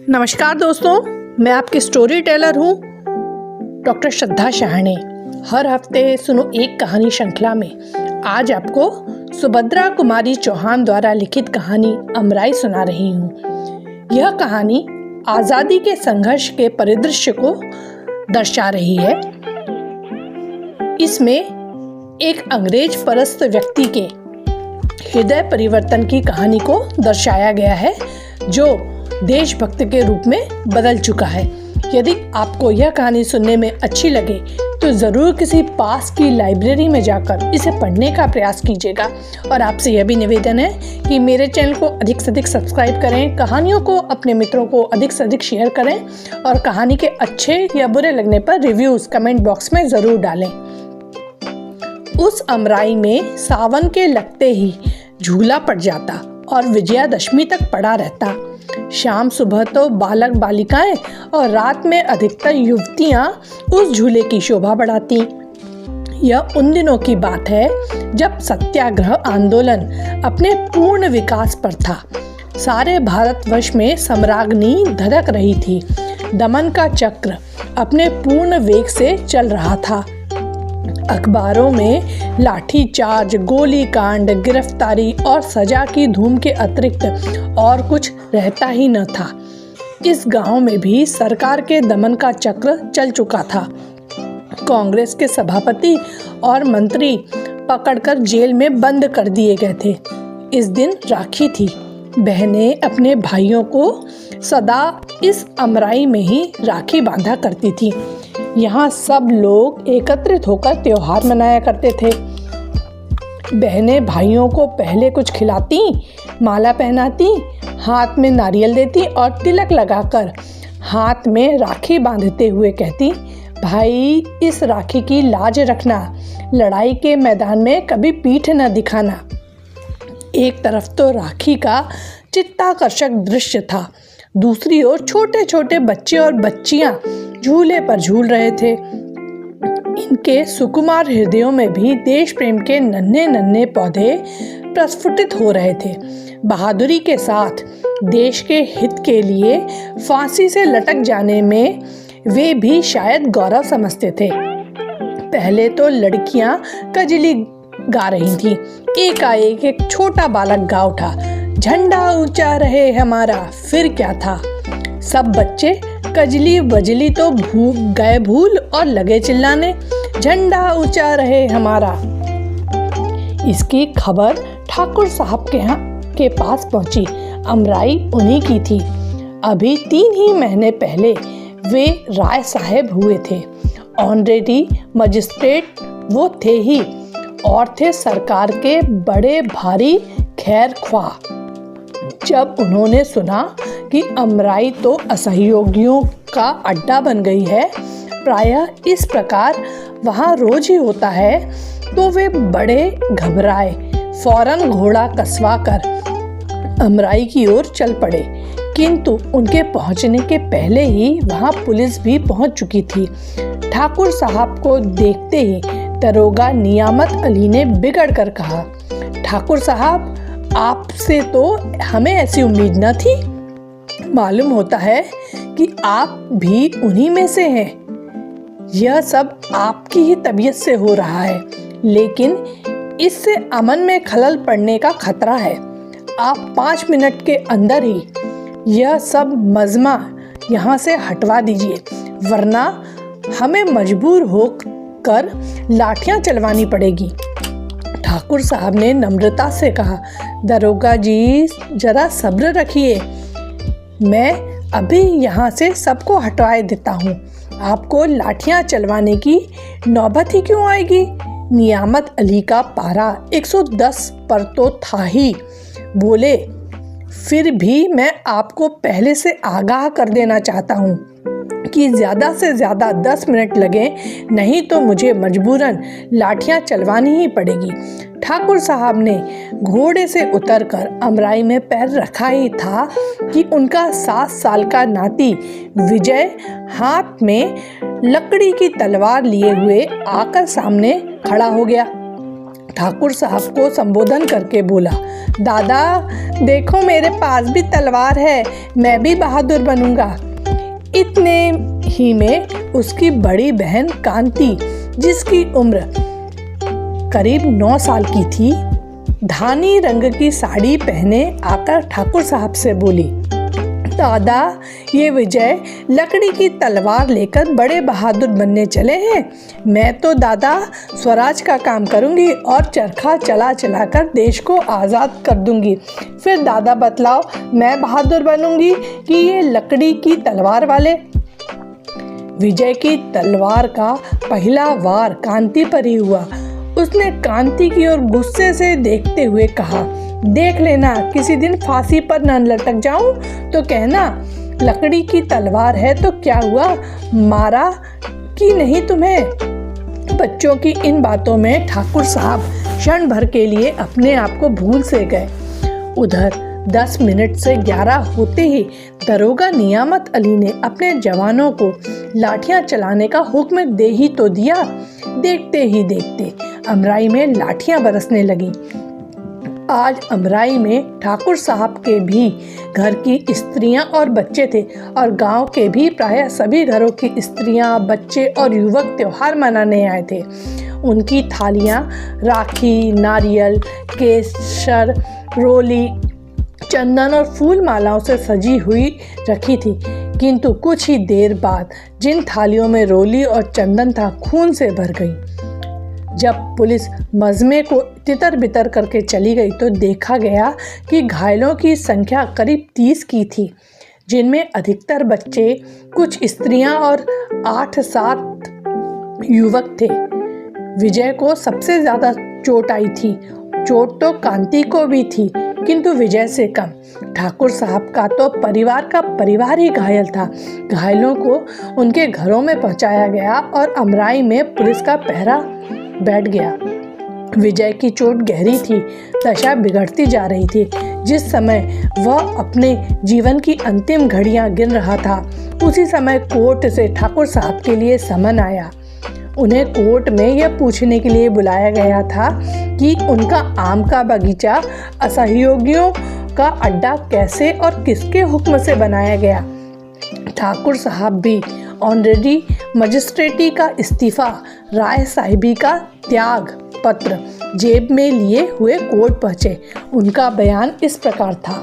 नमस्कार दोस्तों, मैं आपकी स्टोरी टेलर हूँ डॉक्टर श्रद्धा शाहणे। हर हफ्ते सुनो एक कहानी श्रृंखला में आज आपको सुभद्रा कुमारी चौहान द्वारा लिखित कहानी अमराई सुना रही हूँ। यह कहानी आज़ादी के संघर्ष के परिदृश्य को दर्शा रही है। इसमें एक अंग्रेज परस्त व्यक्ति के हृदय परिवर्तन की कहानी को दर्शाया गया है जो देशभक्त के रूप में बदल चुका है। यदि आपको यह कहानी सुनने में अच्छी लगे तो ज़रूर किसी पास की लाइब्रेरी में जाकर इसे पढ़ने का प्रयास कीजिएगा। और आपसे यह भी निवेदन है कि मेरे चैनल को अधिक से अधिक सब्सक्राइब करें, कहानियों को अपने मित्रों को अधिक से अधिक शेयर करें और कहानी के अच्छे या बुरे लगने पर रिव्यूज़ कमेंट बॉक्स में ज़रूर डालें। उस अमराई में सावन के लगते ही झूला पड़ जाता और विजयादशमी तक पड़ा रहता। शाम सुबह तो बालक बालिकाएं और रात में अधिकतर युवतियां उस झूले की शोभा बढ़ाती। यह उन दिनों की बात है जब सत्याग्रह आंदोलन अपने पूर्ण विकास पर था। सारे भारतवर्ष में सम्राज्ञी धधक रही थी। दमन का चक्र अपने पूर्ण वेग से चल रहा था। अखबारों में लाठी चार्ज, गोली कांड, गिरफ्तारी और सजा की धूम के अतिरिक्त और कुछ रहता ही न था। इस गांव में भी सरकार के दमन का चक्र चल चुका था। कांग्रेस के सभापति और मंत्री पकड़कर जेल में बंद कर दिए गए थे। इस दिन राखी थी। बहनें अपने भाइयों को सदा इस अमराई में ही राखी बांधा करती थी। यहाँ सब लोग एकत्रित होकर त्योहार मनाया करते थे। बहनें भाइयों को पहले कुछ खिलाती, माला पहनाती, हाथ में नारियल देती और तिलक लगाकर हाथ में राखी बांधते हुए कहती, भाई इस राखी की लाज रखना, लड़ाई के मैदान में कभी पीठ न दिखाना। एक तरफ तो राखी का चित्ताकर्षक दृश्य था, दूसरी ओर छोटे छोटे बच्चे और बच्चियां झूले पर झूल रहे थे। इनके सुकुमार हृदयों में भी देश प्रेम के नन्हे नन्हे पौधे प्रस्फुटित हो रहे थे। बहादुरी के साथ देश के हित के लिए फांसी से लटक जाने में वे भी शायद गौरव समझते थे। पहले तो लड़कियां कजली गा रही थीं। एकाएक एक छोटा बालक गा उठा, झंडा ऊंचा रहे हमारा। फिर क्या था, सब बच्चे कजली बजली तो भूल और लगे चिल्लाने, झंडा ऊंचा रहे हमारा। इसकी खबर ठाकुर साहब के पास पहुंची। अमराई उन्हीं की थी। अभी 3 ही महीने पहले वे राय साहब हुए थे। ऑनरेरी मजिस्ट्रेट वो थे ही और थे सरकार के बड़े भारी खैर ख्वाह। जब उन्होंने सुना कि अमराई तो असहयोगियों का अड्डा बन गई है, प्रायः इस प्रकार वहाँ रोज ही होता है, तो वे बड़े घबराए। फौरन घोड़ा कसवा कर अमराई की ओर चल पड़े, किंतु उनके पहुँचने के पहले ही वहाँ पुलिस भी पहुँच चुकी थी। ठाकुर साहब को देखते ही दरोगा नियामत अली ने बिगड़ कर कहा, ठाकुर साहब आपसे तो हमें ऐसी उम्मीद न थी। मालूम होता है कि आप भी उन्हीं में से हैं। यह सब आपकी ही तबीयत से हो रहा है, लेकिन इससे अमन में खलल पड़ने का खतरा है। आप 5 मिनट के अंदर ही यह सब मजमा यहाँ से हटवा दीजिए, वरना हमें मजबूर होकर लाठियाँ चलवानी पड़ेगी। ठाकुर साहब ने नम्रता से कहा, दरोगा जी जरा सब्र रखिए, मैं अभी यहाँ से सबको हटवा देता हूँ। आपको लाठियाँ चलवाने की नौबत ही क्यों आएगी। नियामत अली का पारा 110 पर तो था ही। बोले, फिर भी मैं आपको पहले से आगाह कर देना चाहता हूँ कि ज़्यादा से ज़्यादा 10 मिनट लगे, नहीं तो मुझे मजबूरन लाठियाँ चलवानी ही पड़ेगी। ठाकुर साहब ने घोड़े से उतरकर अमराई में पैर रखा ही था कि उनका 7 साल का नाती विजय हाथ में लकड़ी की तलवार लिए हुए आकर सामने खड़ा हो गया। ठाकुर साहब को संबोधन करके बोला, दादा देखो मेरे पास भी तलवार है, मैं भी बहादुर बनूंगा। इतने ही में उसकी बड़ी बहन कांति, जिसकी उम्र करीब 9 साल की थी, धानी रंग की साड़ी पहने आकर ठाकुर साहब से बोली, दादा ये विजय लकड़ी की तलवार लेकर बड़े बहादुर बनने चले हैं। मैं तो दादा स्वराज का काम करूंगी और चरखा चला चला कर देश को आज़ाद कर दूंगी। फिर दादा बतलाओ, मैं बहादुर बनूंगी कि ये लकड़ी की तलवार वाले। विजय की तलवार का पहला वार कांति पर ही हुआ। उसने कांति की ओर गुस्से से देखते हुए कहा, देख लेना किसी दिन फांसी पर न लटक जाऊं तो कहना लकड़ी की तलवार है तो क्या हुआ, मारा कि नहीं तुम्हें। बच्चों की इन बातों में ठाकुर साहब क्षण भर के लिए अपने आप को भूल से गए। उधर 10 मिनट से 11 होते ही दरोगा नियामत अली ने अपने जवानों को लाठियां चलाने का हुक्म दे ही तो दिया। देखते ही देखते अमराई में लाठियां बरसने लगी। आज अमराई में ठाकुर साहब के भी घर की स्त्रियां और बच्चे थे और गांव के भी प्रायः सभी घरों की स्त्रियां, बच्चे और युवक त्योहार मनाने आए थे। उनकी थालियां राखी, नारियल, केसर, रोली, चंदन और फूल मालाओं से सजी हुई रखी थी। किंतु कुछ ही देर बाद जिन थालियों में रोली और चंदन था, खून से भर गई। जब पुलिस मजमे को तितर बितर करके चली गई तो देखा गया कि घायलों की संख्या करीब 30 की थी, जिनमें अधिकतर बच्चे, कुछ स्त्रियां और 8-7 युवक थे। विजय को सबसे ज़्यादा चोट आई थी। चोट तो कांति को भी थी, किंतु विजय से कम। ठाकुर साहब का तो परिवार का परिवार ही घायल था। घायलों को उनके घरों में पहुंचाया गया और अमराई में पुलिस का पहरा बैठ गया। विजय की चोट गहरी थी, दशा बिगड़ती जा रही थी। जिस समय वह अपने जीवन की अंतिम घड़ियां गिन रहा था, उसी समय कोर्ट से ठाकुर साहब के लिए समन आया। उन्हें कोर्ट में यह पूछने के लिए बुलाया गया था कि उनका आम का बगीचा असहयोगियों का अड्डा कैसे और किसके हुक्म से बनाया गया। ठाकुर साहब भी ऑनरेरी मजिस्ट्रेटी का इस्तीफा, राय साहिबी का त्याग पत्र जेब में लिए हुए कोर्ट पहुंचे। उनका बयान इस प्रकार था,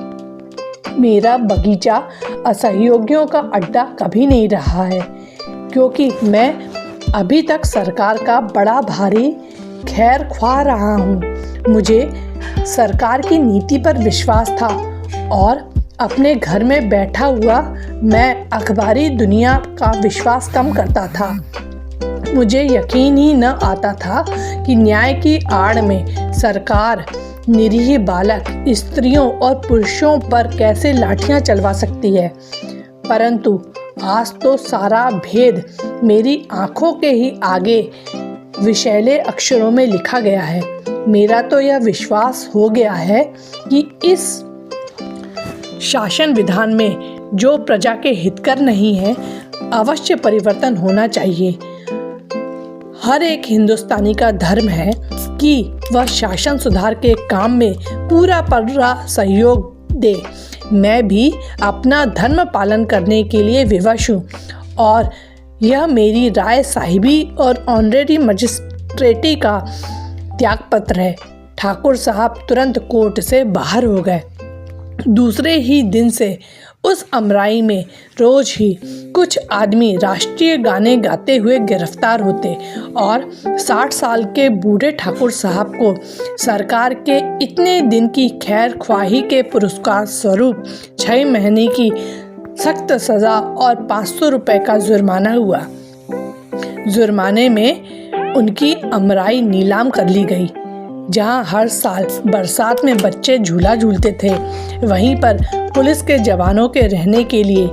मेरा बगीचा असहयोगियों का अड्डा कभी नहीं रहा है, क्योंकि मैं अभी तक सरकार का बड़ा भारी खैर ख्वाह रहा हूँ। मुझे सरकार की नीति पर विश्वास था और अपने घर में बैठा हुआ मैं अखबारी दुनिया का विश्वास कम करता था। मुझे यकीन ही न आता था कि न्याय की आड़ में सरकार निरीह बालक, स्त्रियों और पुरुषों पर कैसे लाठियां चलवा सकती है। परंतु आज तो सारा भेद मेरी आंखों के ही आगे विषैले अक्षरों में लिखा गया है। मेरा तो यह विश्वास हो गया है कि इस शासन विधान में जो प्रजा के हितकर नहीं है, अवश्य परिवर्तन होना चाहिए। हर एक हिंदुस्तानी का धर्म है कि वह शासन सुधार के काम में पूरा सहयोग दे। मैं भी अपना धर्म पालन करने के लिए विवश हूँ और यह मेरी राय साहिबी और ऑनरेरी मजिस्ट्रेटी का त्यागपत्र है। ठाकुर साहब तुरंत कोर्ट से बाहर हो गए। दूसरे ही दिन से उस अमराई में रोज ही कुछ आदमी राष्ट्रीय गाने गाते हुए गिरफ्तार होते और 60 साल के बूढ़े ठाकुर साहब को सरकार के इतने दिन की खैर ख्वाही के पुरस्कार स्वरूप 6 महीने की सख्त सज़ा और 500 रुपये का जुर्माना हुआ। जुर्माने में उनकी अमराई नीलाम कर ली गई। जहां हर साल बरसात में बच्चे झूला झूलते थे, वहीं पर पुलिस के जवानों के रहने के लिए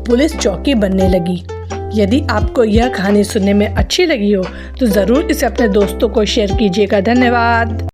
पुलिस चौकी बनने लगी। यदि आपको यह कहानी सुनने में अच्छी लगी हो तो ज़रूर इसे अपने दोस्तों को शेयर कीजिएगा। धन्यवाद।